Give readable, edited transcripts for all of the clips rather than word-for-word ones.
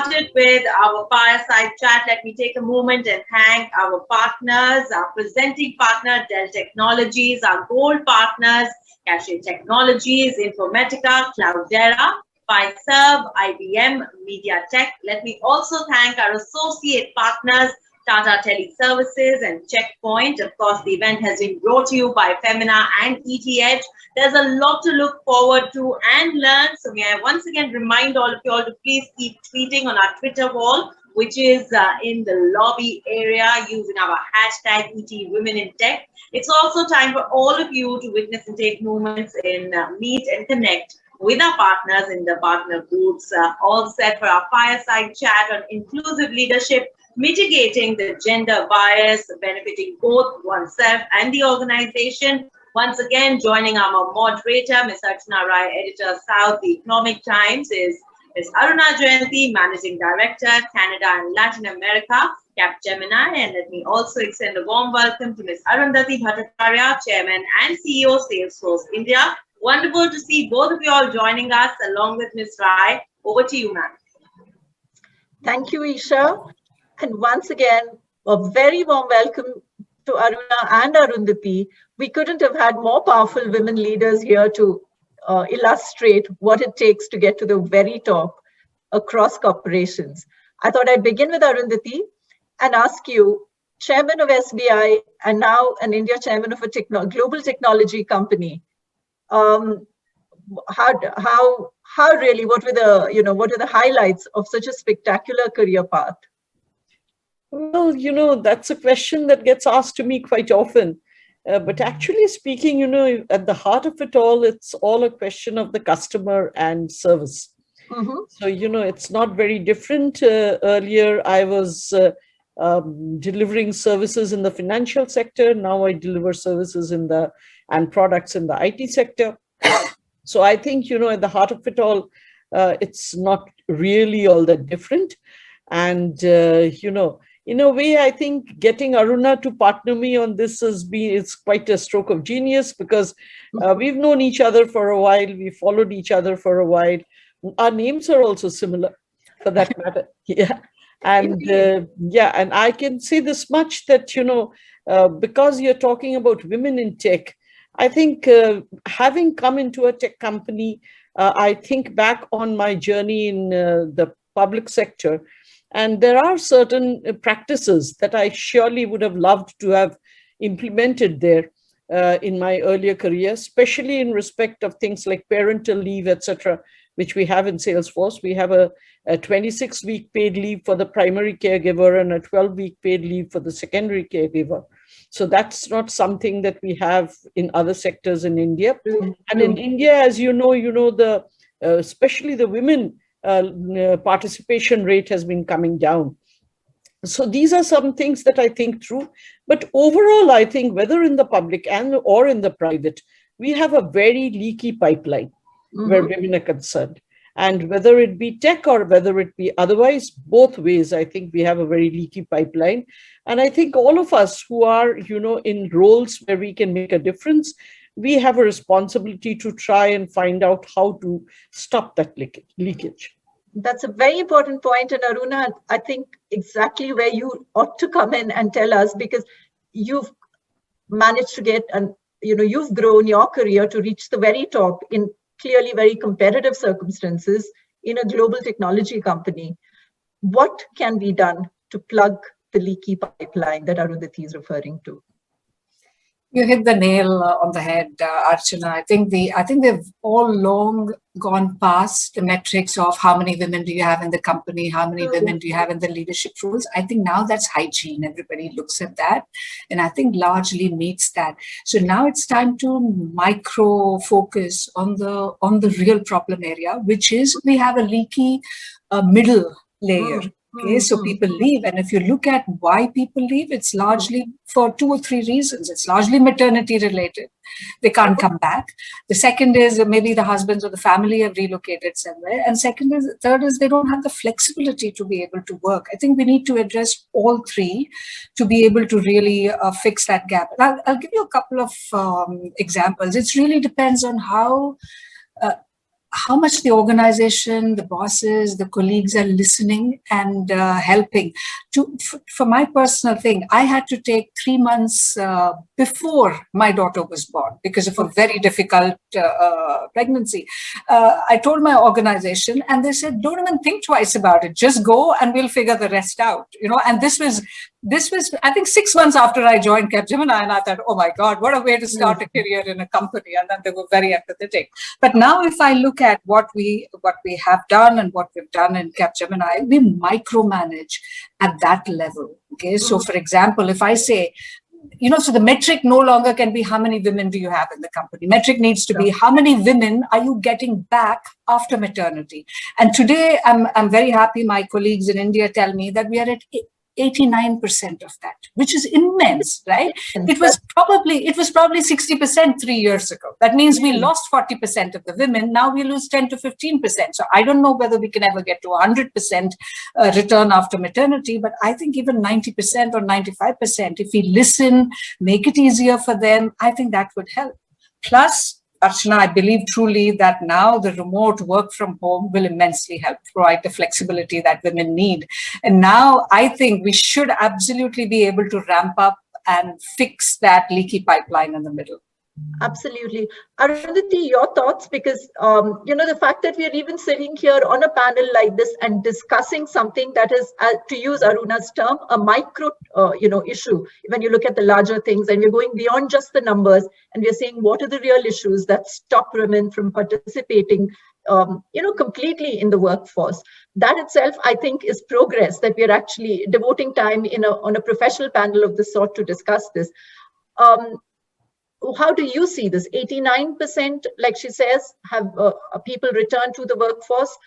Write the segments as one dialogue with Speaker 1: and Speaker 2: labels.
Speaker 1: started with our fireside chat, let me take a moment and thank our partners, our presenting partner, Dell Technologies, our gold partners, Cashier Technologies, Informatica, Cloudera, Fiserv, IBM, MediaTek. Let me also thank our associate partners, Tata Teleservices and Checkpoint. Of course, the event has been brought to you by Femina and ETH. There's a lot to look forward to and learn. So may I once again remind all of you all to please keep tweeting on our Twitter wall, which is in the lobby area using our hashtag ET Women in Tech. It's also time for all of you to witness and take moments in meet and connect with our partners in the partner groups. All set for our fireside chat on inclusive leadership, mitigating the gender bias, benefiting both oneself and the organization. Once again, joining our moderator, Ms. Archana Rai, Editor, South, The Economic Times, is Ms. Aruna Jayanti, Managing Director, Canada and Latin America, Capgemini. And let me also extend a warm welcome to Ms. Arundhati Bhattacharya, Chairman and CEO, Salesforce India. Wonderful to see both of you all joining us along with Ms. Rai. Over to you, ma'am.
Speaker 2: Thank you, Isha. And once again, a very warm welcome to Aruna and Arundhati. We couldn't have had more powerful women leaders here to illustrate what it takes to get to the very top across corporations. I thought I'd begin with Arundhati and ask you, Chairman of SBI and now an India Chairman of a global technology company, how really, what were the highlights of such a spectacular career path?
Speaker 3: Well, that's a question that gets asked to me quite often. But actually speaking, at the heart of it all, it's all a question of the customer and service. Mm-hmm. So, it's not very different. Earlier, I was delivering services in the financial sector. Now I deliver services and products in the IT sector. So I think, at the heart of it all, it's not really all that different. And, in a way, I think getting Aruna to partner me on this it's quite a stroke of genius, because we've known each other for a while. We followed each other for a while. Our names are also similar, for that matter. Yeah. And and I can say this much that, because you're talking about women in tech, I think having come into a tech company, I think back on my journey in the public sector, and there are certain practices that I surely would have loved to have implemented there in my earlier career, especially in respect of things like parental leave, etc., which we have in Salesforce. We have a 26-week paid leave for the primary caregiver and a 12-week paid leave for the secondary caregiver. So that's not something that we have in other sectors in India. Mm-hmm. And in India, as you know, especially the women participation rate has been coming down. So these are some things that I think through. But overall, I think whether in the public or in the private, we have a very leaky pipeline. Mm-hmm. Where women are concerned. And whether it be tech or whether it be otherwise, both ways, I think we have a very leaky pipeline. And I think all of us who are, in roles where we can make a difference, we have a responsibility to try and find out how to stop that leakage.
Speaker 2: That's a very important point. And Aruna, I think exactly where you ought to come in and tell us, because you've managed to get, you've grown your career to reach the very top in clearly very competitive circumstances in a global technology company. What can be done to plug the leaky pipeline that Arundhati is referring to?
Speaker 4: You hit the nail on the head, Archana. I think they've all long gone past the metrics of how many women do you have in the company, how many women do you have in the leadership roles. I think now that's hygiene. Everybody looks at that, and I think largely meets that. So now it's time to micro focus on the real problem area, which is we have a leaky middle layer. Okay, so people leave. And if you look at why people leave, it's largely for 2 or 3 reasons. It's largely maternity related. They can't come back. The second is maybe the husbands or the family have relocated somewhere. And third is they don't have the flexibility to be able to work. I think we need to address all 3 to be able to really fix that gap. I'll give you a couple of examples. It really depends on how much the organization, the bosses, the colleagues are listening and helping. For my personal thing, I had to take 3 months before my daughter was born because of a very difficult pregnancy. I told my organization and they said, don't even think twice about it. Just go and we'll figure the rest out. And this was, I think 6 months after I joined Capgemini, and I thought, oh my God, what a way to start a career in a company. And then they were very empathetic. But now if I look at what we have done and what we've done in Capgemini, we micromanage at that level. Okay. So for example, if I say, so the metric no longer can be how many women do you have in the company. Metric needs to be how many women are you getting back after maternity. And today I'm very happy. My colleagues in India tell me that we are at 89% of that, which is immense, right? It was probably 60% 3 years ago. That means we lost 40% of the women. Now we lose 10 to 15%. So I don't know whether we can ever get to 100% return after maternity, but I think even 90% or 95%, if we listen, make it easier for them, I think that would help. Plus, Archana, I believe truly that now the remote work from home will immensely help provide the flexibility that women need. And now I think we should absolutely be able to ramp up and fix that leaky pipeline in the middle.
Speaker 2: Absolutely. Arundhati, your thoughts, because, the fact that we are even sitting here on a panel like this and discussing something that is, to use Aruna's term, a micro, issue. When you look at the larger things and we're going beyond just the numbers and we're saying what are the real issues that stop women from participating, completely in the workforce. That itself, I think, is progress that we are actually devoting time on a professional panel of this sort to discuss this. How do you see this? 89%, like she says, have people return to the workforce.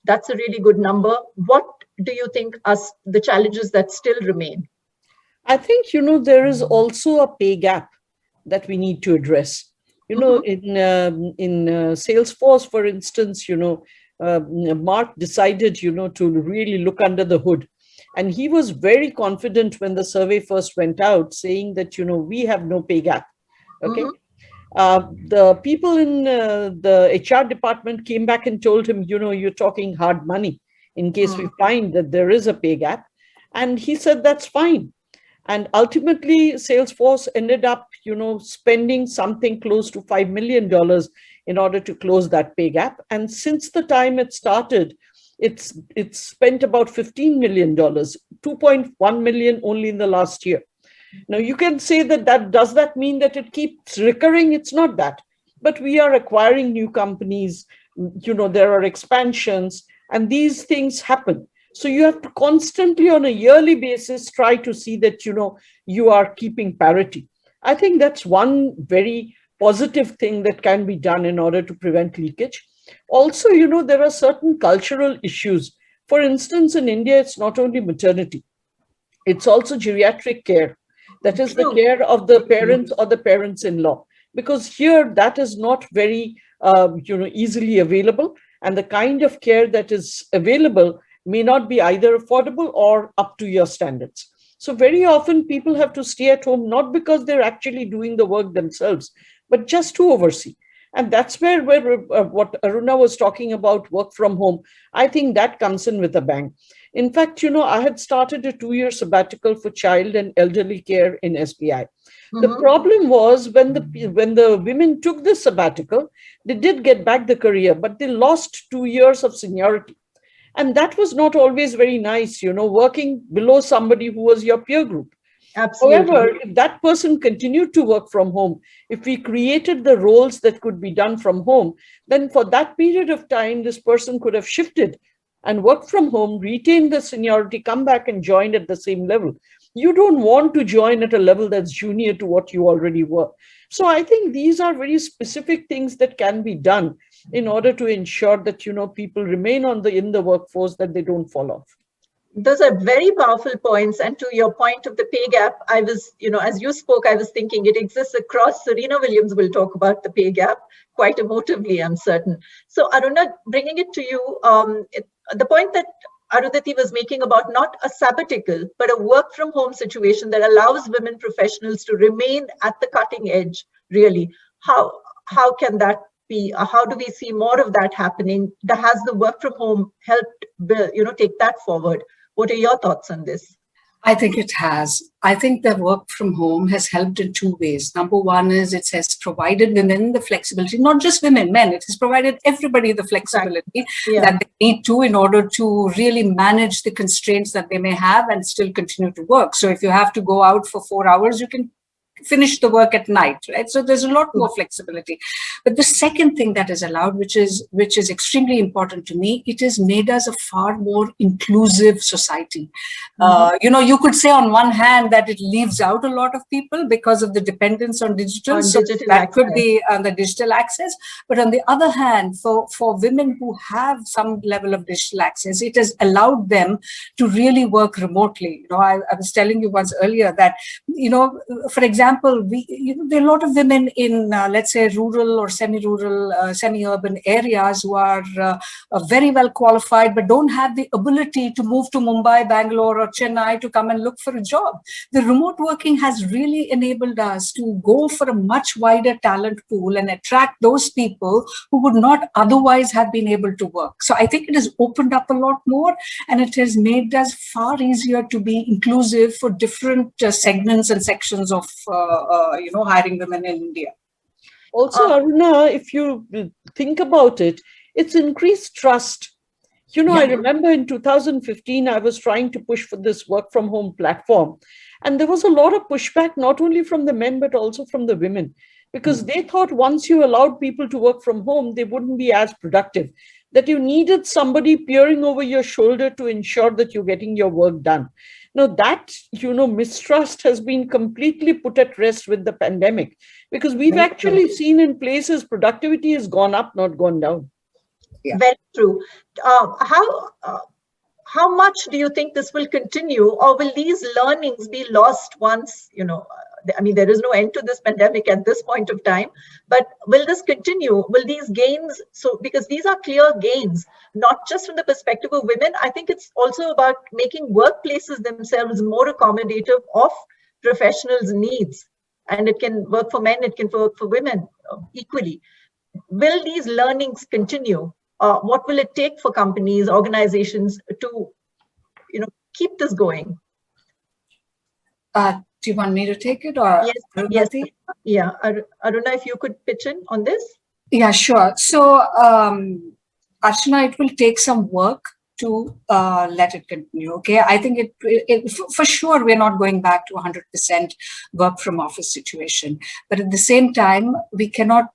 Speaker 2: That's a really good number. What do you think are the challenges that still remain?
Speaker 3: I think, there is also a pay gap that we need to address. In Salesforce, for instance, Mark decided, to really look under the hood. And he was very confident when the survey first went out, saying that, we have no pay gap. Okay. The people in the HR department came back and told him, you're talking hard money in case we find that there is a pay gap. And he said, that's fine. And ultimately, Salesforce ended up, spending something close to $5 million in order to close that pay gap. And since the time it started, it's spent about $15 million, 2.1 million only in the last year. Now, you can say that does that mean that it keeps recurring? It's not that. But we are acquiring new companies, there are expansions, and these things happen. So you have to constantly, on a yearly basis, try to see that, you are keeping parity. I think that's one very positive thing that can be done in order to prevent leakage. Also, there are certain cultural issues. For instance, in India, it's not only maternity, it's also geriatric care. That is the care of the parents or the parents-in-law, because here that is not very, easily available. And the kind of care that is available may not be either affordable or up to your standards. So very often people have to stay at home, not because they're actually doing the work themselves, but just to oversee. And that's where what Aruna was talking about, work from home, I think that comes in with a bang. In fact, I had started a 2-year sabbatical for child and elderly care in SBI. The problem was when the women took the sabbatical, they did get back the career, but they lost 2 years of seniority. And that was not always very nice, working below somebody who was your peer group. Absolutely. However, if that person continued to work from home, if we created the roles that could be done from home, then for that period of time, this person could have shifted and worked from home, retained the seniority, come back and join at the same level. You don't want to join at a level that's junior to what you already were. So I think these are very specific things that can be done in order to ensure that, people remain in the workforce, that they don't fall off.
Speaker 2: Those are very powerful points. And to your point of the pay gap, I was, as you spoke, I was thinking it exists across. Serena Williams will talk about the pay gap quite emotively, I'm certain. So Aruna, bringing it to you, the point that Arundhati was making about not a sabbatical, but a work from home situation that allows women professionals to remain at the cutting edge, really. How can that be? How do we see more of that happening? Has the work from home helped, take that forward? What are your thoughts on this?
Speaker 4: I think it has. I think the work from home has helped in two ways. Number one is it has provided women the flexibility, not just women, men. It has provided everybody the flexibility that they need to in order to really manage the constraints that they may have and still continue to work. So if you have to go out for 4 hours, you can finish the work at night, right? So there's a lot more flexibility. But the second thing that is allowed, which is extremely important to me, it has made us a far more inclusive society. You could say on one hand that it leaves out a lot of people because of the dependence on digital. That could be the digital access. But on the other hand, for women who have some level of digital access, it has allowed them to really work remotely. I was telling you once earlier that, for example, there are a lot of women in, let's say, rural or semi-rural, semi-urban areas who are very well qualified, but don't have the ability to move to Mumbai, Bangalore, or Chennai to come and look for a job. The remote working has really enabled us to go for a much wider talent pool and attract those people who would not otherwise have been able to work. So I think it has opened up a lot more, and it has made us far easier to be inclusive for different segments and sections of hiring women in India.
Speaker 3: Also, Aruna, if you think about it, it's increased trust. I remember in 2015, I was trying to push for this work from home platform. And there was a lot of pushback, not only from the men, but also from the women, because they thought once you allowed people to work from home, they wouldn't be as productive, that you needed somebody peering over your shoulder to ensure that you're getting your work done. Now that, mistrust has been completely put at rest with the pandemic, because we've actually seen in places productivity has gone up, not gone down.
Speaker 2: Yeah. Very true. How much do you think this will continue, or will these learnings be lost once, there is no end to this pandemic at this point of time, but will this continue? Will these gains, because these are clear gains, not just from the perspective of women, I think it's also about making workplaces themselves more accommodative of professionals' needs. And it can work for men, it can work for women equally. Will these learnings continue? What will it take for companies, organizations to, keep this going?
Speaker 4: Do you want me to take it, or
Speaker 2: yes. Yeah, Aruna, if you could pitch in on this.
Speaker 4: Yeah, sure. So, Archana, it will take some work to let it continue. Okay, I think for sure we're not going back to 100% work from office situation, but at the same time we cannot.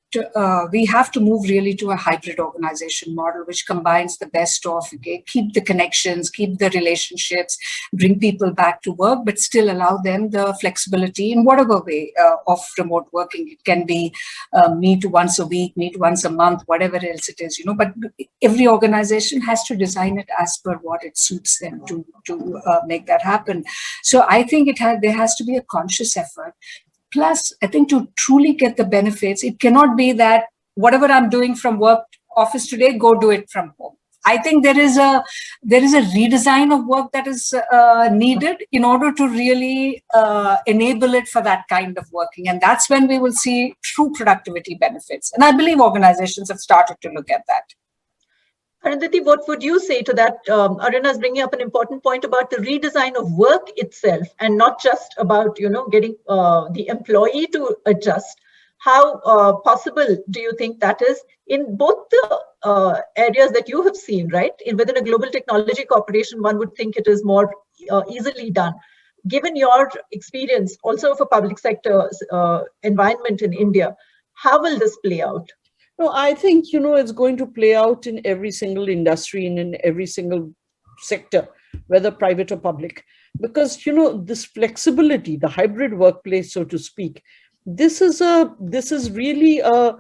Speaker 4: We have to move really to a hybrid organization model, which combines the best of, keep the connections, keep the relationships, bring people back to work, but still allow them the flexibility in whatever way of remote working. It can be meet once a week, meet once a month, whatever else it is, but every organization has to design it as per what it suits them to make that happen. So I think there has to be a conscious effort. Plus, I think to truly get the benefits, it cannot be that whatever I'm doing from work office today, go do it from home. I think there is a redesign of work that is needed in order to really enable it for that kind of working. And that's when we will see true productivity benefits. And I believe organizations have started to look at that.
Speaker 2: Arundhati, what would you say to that? Aruna is bringing up an important point about the redesign of work itself, and not just about, getting the employee to adjust. How possible do you think that is in both the areas that you have seen, right? Within a global technology corporation, one would think it is more easily done. Given your experience also of a public sector environment in India, how will this play out?
Speaker 3: No, I think, it's going to play out in every single industry and in every single sector, whether private or public, because, this flexibility, the hybrid workplace, so to speak, this is really a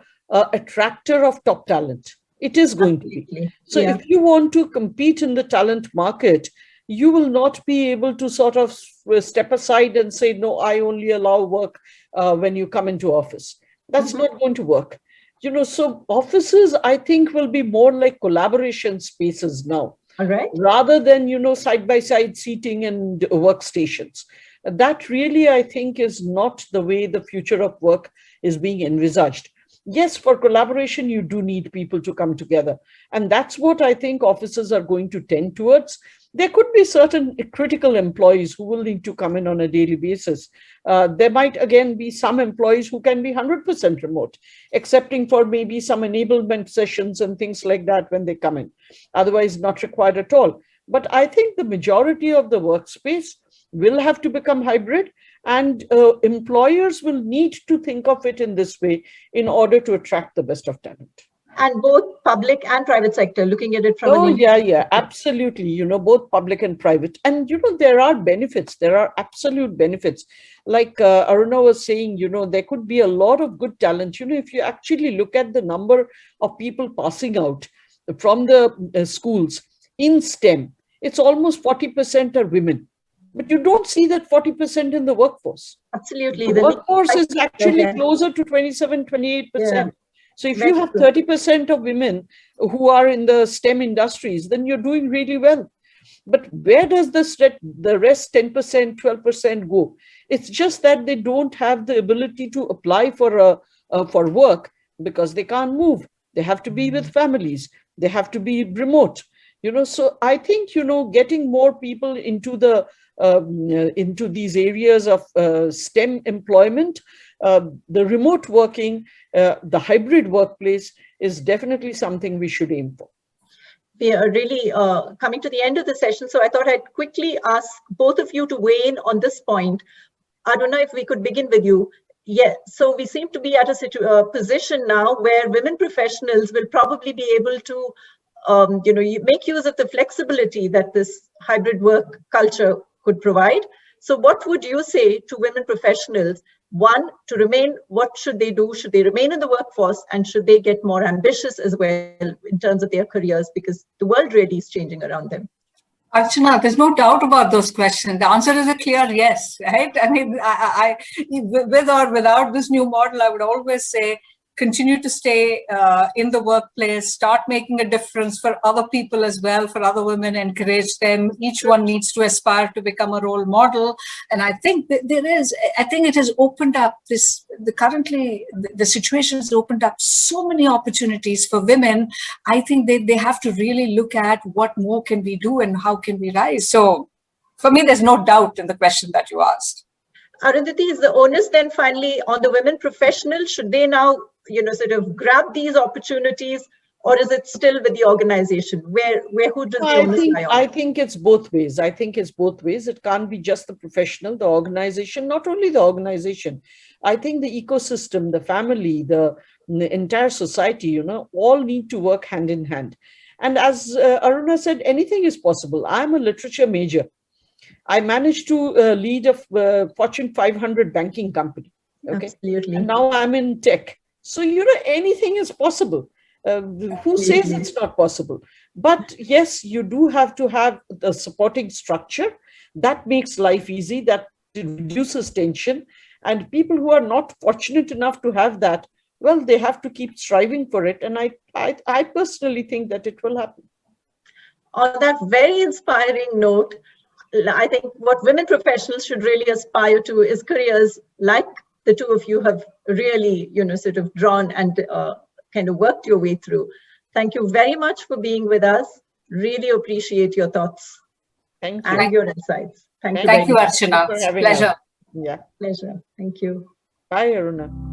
Speaker 3: attractor of top talent. It is going to be. So if you want to compete in the talent market, you will not be able to sort of step aside and say, no, I only allow work when you come into office. That's not going to work. So offices, I think, will be more like collaboration spaces now, rather than, side-by-side seating and workstations. That really, I think, is not the way the future of work is being envisaged. yes, for collaboration, you do need people to come together. And that's what I think offices are going to tend towards. There could be certain critical employees who will need to come in on a daily basis. There might, again, be some employees who can be 100% remote, excepting for maybe some enablement sessions and things like that when they come in. Otherwise, not required at all. But I think the majority of the workspace will have to become hybrid, and employers will need to think of it in this way in order to attract the best of talent.
Speaker 2: And both public and private sector, looking at it from
Speaker 3: Oh, yeah, absolutely. Both public and private. And, there are benefits. There are absolute benefits. Like Aruna was saying, there could be a lot of good talent. If you actually look at the number of people passing out from the schools in STEM, it's almost 40% are women. But you don't see that 40% in the workforce.
Speaker 2: Absolutely.
Speaker 3: The workforce is actually closer to 27, 28%. Yeah. So if you have 30% of women who are in the STEM industries, then you're doing really well. But where does the rest 10%, 12% go? It's just that they don't have the ability to apply for work because they can't move. They have to be with families. They have to be remote. So I think, getting more people into into these areas of STEM employment, the remote working, the hybrid workplace is definitely something we should aim for.
Speaker 2: We are really coming to the end of the session, so I thought I'd quickly ask both of you to weigh in on this point. Aruna, if we could begin with you. Yeah, so we seem to be at a position now where women professionals will probably be able to make use of the flexibility that this hybrid work culture could provide. So what would you say to women professionals? One, to remain, what should they do? Should they remain in the workforce, and should they get more ambitious as well in terms of their careers, because the world really is changing around them?
Speaker 4: Archana, there's no doubt about those questions. The answer is a clear yes, right? I mean, I with or without this new model, I would always say, continue to stay in the workplace, start making a difference for other people as well, for other women, encourage them. Each one needs to aspire to become a role model. And I think it has opened up the situation has opened up so many opportunities for women. I think they have to really look at what more can we do and how can we rise. So for me, there's no doubt in the question that you asked.
Speaker 2: Arundhati, is the onus then finally on the women professionals? Should they now, sort of grab these opportunities, or is it still with the organization? Who does the onus lie on?
Speaker 3: I think it's both ways. It can't be just the professional, the organization, not only the organization. I think the ecosystem, the family, the entire society, all need to work hand in hand. And as Aruna said, anything is possible. I'm a literature major. I managed to lead a Fortune 500 banking company. Okay.
Speaker 2: Absolutely.
Speaker 3: And now I'm in tech. So, anything is possible. Who says it's not possible? But yes, you do have to have the supporting structure that makes life easy, that reduces tension. And people who are not fortunate enough to have that, well, they have to keep striving for it. And I personally think that it will happen.
Speaker 2: On that very inspiring note, I think what women professionals should really aspire to is careers like the two of you have really, sort of drawn and kind of worked your way through. Thank you very much for being with us. Really appreciate your thoughts.
Speaker 3: Thank you.
Speaker 2: And your insights.
Speaker 4: Thank you, Archana. Pleasure.
Speaker 3: Yeah.
Speaker 2: Pleasure. Thank you.
Speaker 3: Bye, Aruna.